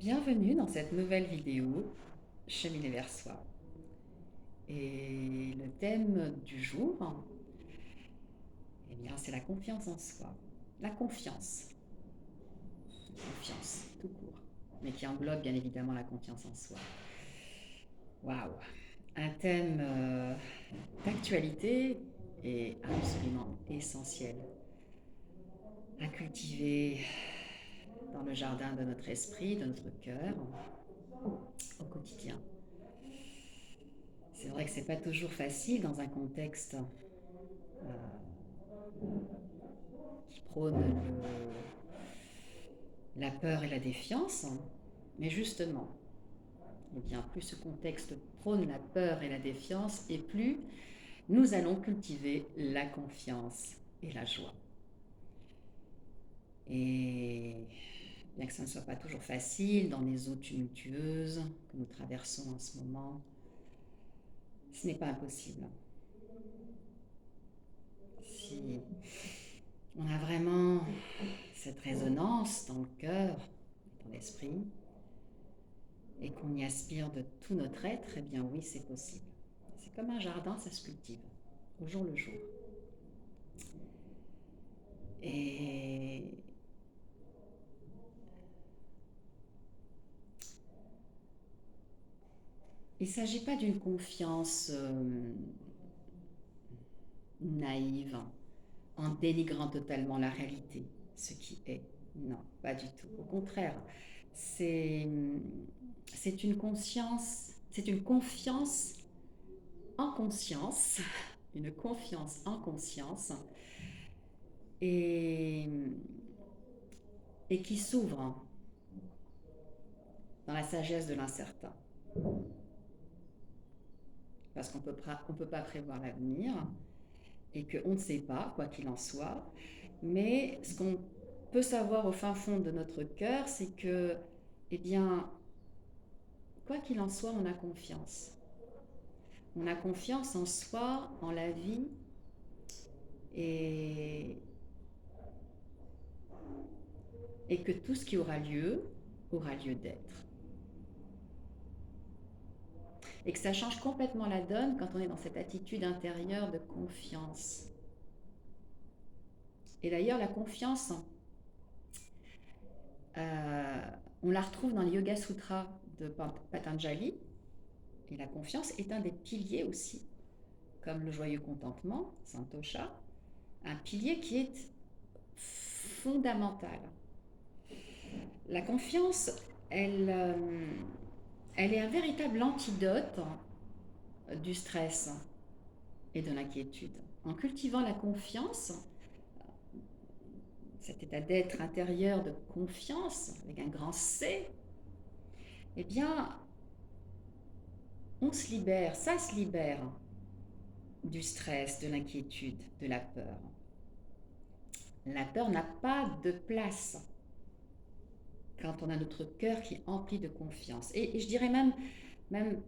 Bienvenue dans cette nouvelle vidéo Cheminer vers soi. Et le thème du jour, c'est la confiance en soi. La confiance tout court, mais qui englobe bien évidemment la confiance en soi. Waouh, un thème d'actualité et absolument essentiel à cultiver dans le jardin de notre esprit, de notre cœur, au quotidien. C'est vrai que c'est pas toujours facile dans un contexte qui prône la peur et la défiance, mais justement, plus ce contexte prône la peur et la défiance, et plus nous allons cultiver la confiance et la joie. Et bien que ça ne soit pas toujours facile dans les eaux tumultueuses que nous traversons en ce moment, ce n'est pas impossible. Si on a vraiment cette résonance dans le cœur et dans l'esprit, et qu'on y aspire de tout notre être, eh bien oui, c'est possible. C'est comme un jardin, ça se cultive, au jour le jour. Et il ne s'agit pas d'une confiance naïve, en dénigrant totalement la réalité, ce qui est. Non, pas du tout. Au contraire, c'est une conscience, c'est une confiance en conscience, une confiance en conscience, et, et qui s'ouvre dans la sagesse de l'incertain. Parce qu'on ne peut pas prévoir l'avenir et qu'on ne sait pas, quoi qu'il en soit. Mais ce qu'on peut savoir au fin fond de notre cœur, c'est que, eh bien, quoi qu'il en soit, on a confiance. On a confiance en soi, en la vie, et, et que tout ce qui aura lieu d'être. Et que ça change complètement la donne quand on est dans cette attitude intérieure de confiance. Et d'ailleurs, la confiance, on la retrouve dans les Yoga Sutras de Patanjali. Et la confiance est un des piliers aussi, comme le joyeux contentement, Santosha, un pilier qui est fondamental. La confiance, elle est un véritable antidote du stress et de l'inquiétude. En cultivant la confiance, cet état d'être intérieur de confiance, avec un grand C, eh bien, on se libère, ça se libère du stress, de l'inquiétude, de la peur. La peur n'a pas de place quand on a notre cœur qui est empli de confiance. Et je dirais même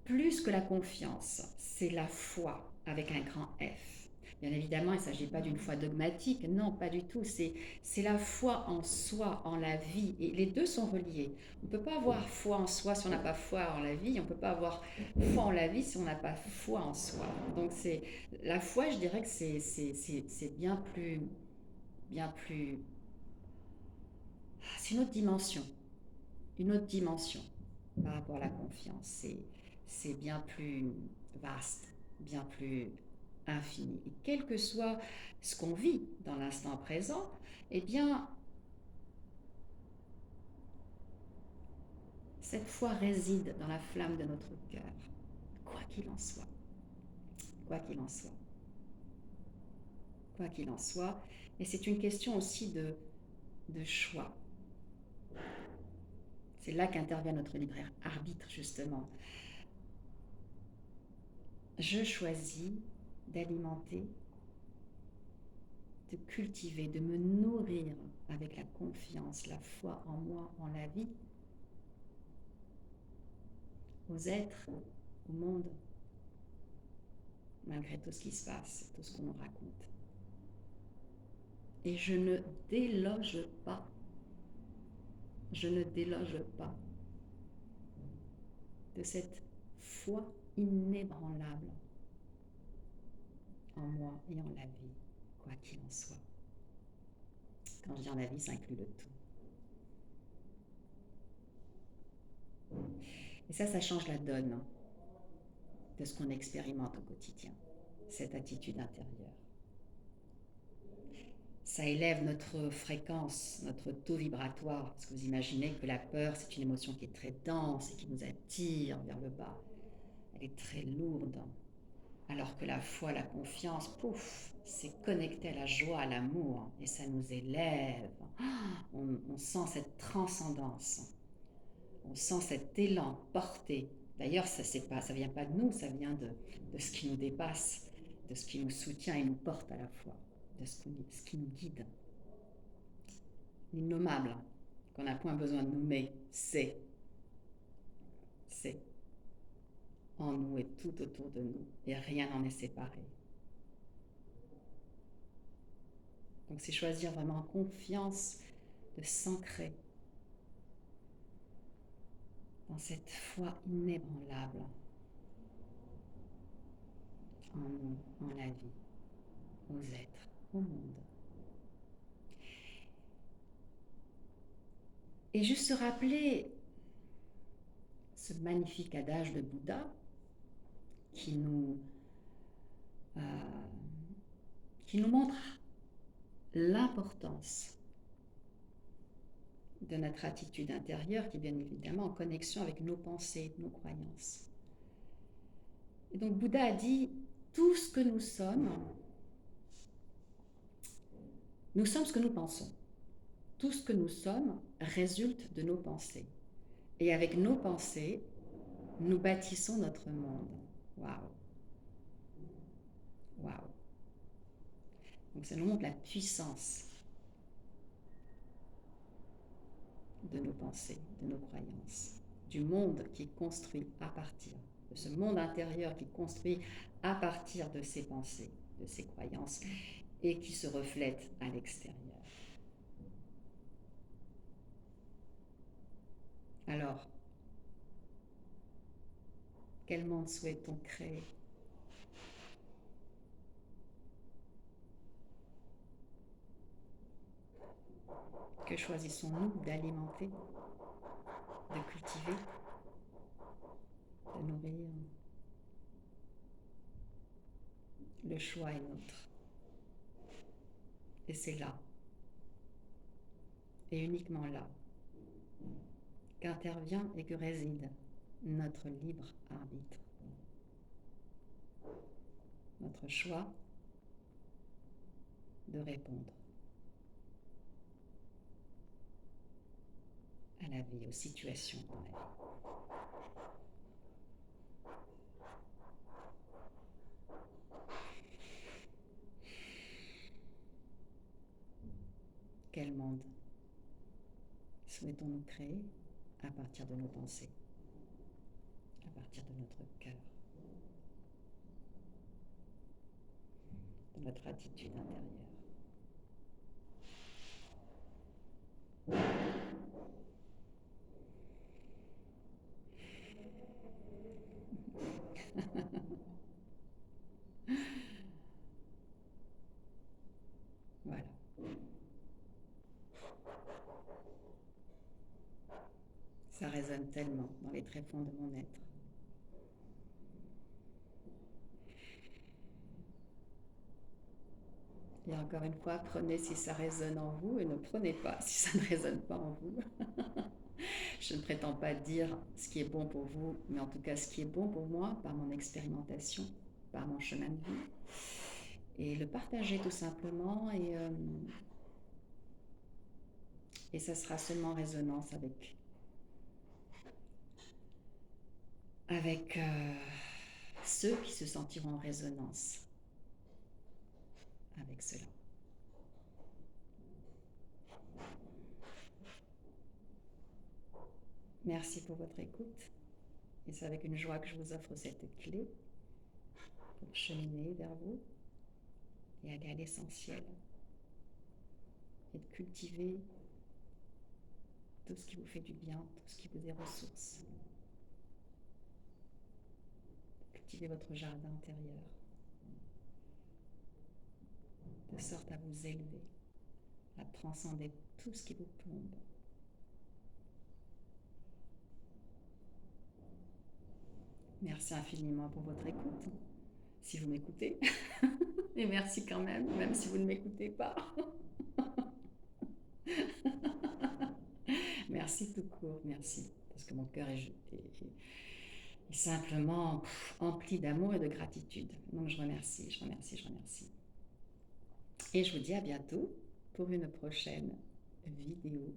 plus que la confiance, c'est la foi avec un grand F. Bien évidemment, il ne s'agit pas d'une foi dogmatique, non, pas du tout. C'est la foi en soi, en la vie. Et les deux sont reliés. On ne peut pas avoir foi en soi si on n'a pas foi en la vie. On ne peut pas avoir foi en la vie si on n'a pas foi en soi. Donc la foi, je dirais que c'est bien plus... Bien plus... C'est une autre dimension. Une autre dimension par rapport à la confiance. C'est bien plus vaste, bien plus infini. Et quel que soit ce qu'on vit dans l'instant présent, eh bien, cette foi réside dans la flamme de notre cœur, quoi qu'il en soit. Quoi qu'il en soit. Quoi qu'il en soit. Et c'est une question aussi de choix. C'est là qu'intervient notre libre arbitre, justement. Je choisis d'alimenter, de cultiver, de me nourrir avec la confiance, la foi en moi, en la vie, aux êtres, au monde, malgré tout ce qui se passe, tout ce qu'on nous raconte. Et je ne déloge pas. je ne déloge pas de cette foi inébranlable en moi et en la vie, quoi qu'il en soit. Quand je dis en la vie, ça inclut le tout. Et ça change la donne de ce qu'on expérimente au quotidien, cette attitude intérieure. Ça élève notre fréquence, notre taux vibratoire, parce que vous imaginez que la peur, c'est une émotion qui est très dense et qui nous attire vers le bas. Elle est très lourde, alors que la foi, la confiance, pouf, c'est connecté à la joie, à l'amour, et ça nous élève. On sent cette transcendance, on sent cet élan porté. D'ailleurs, ça vient pas de nous, ça vient de ce qui nous dépasse, de ce qui nous soutient et nous porte à la fois, de ce qui nous guide. L'innommable, qu'on n'a point besoin de nommer, c'est en nous et tout autour de nous, et rien n'en est séparé. Donc c'est choisir vraiment en confiance de s'ancrer dans cette foi inébranlable en nous, en la vie, aux êtres, au monde. Et juste se rappeler ce magnifique adage de Bouddha qui nous montre l'importance de notre attitude intérieure qui est bien évidemment en connexion avec nos pensées, nos croyances. Et donc Bouddha a dit, tout ce que nous sommes ce que nous pensons. Tout ce que nous sommes résulte de nos pensées. Et avec nos pensées, nous bâtissons notre monde. Waouh! Waouh! Donc ça nous montre la puissance de nos pensées, de nos croyances, du monde qui est construit à partir de ce monde intérieur qui est construit à partir de ses pensées, de ses croyances et qui se reflète à l'extérieur. Alors, quel monde souhaitons créer ? Que choisissons-nous d'alimenter, de cultiver, de nourrir ? Le choix est nôtre. Et c'est là, et uniquement là, qu'intervient et que réside notre libre arbitre. Notre choix de répondre à la vie, aux situations dans la vie. Quel monde souhaitons-nous créer à partir de nos pensées, à partir de notre cœur, de notre attitude intérieure. Voilà. Ça résonne tellement dans les tréfonds de mon être. Et encore une fois, prenez si ça résonne en vous et ne prenez pas si ça ne résonne pas en vous. Je ne prétends pas dire ce qui est bon pour vous, mais en tout cas ce qui est bon pour moi par mon expérimentation, par mon chemin de vie. Et le partager tout simplement et ça sera seulement en résonance avec ceux qui se sentiront en résonance avec cela. Merci pour votre écoute. Et c'est avec une joie que je vous offre cette clé pour cheminer vers vous et aller à l'essentiel et de cultiver tout ce qui vous fait du bien, tout ce qui vous est ressource. Cultivez votre jardin intérieur, de sorte à vous élever, à transcender tout ce qui vous plombe. Merci infiniment pour votre écoute, si vous m'écoutez. Et merci quand même si vous ne m'écoutez pas. Merci tout court, merci. Parce que mon cœur est simplement empli d'amour et de gratitude. Donc je remercie, je remercie, je remercie. Et je vous dis à bientôt pour une prochaine vidéo.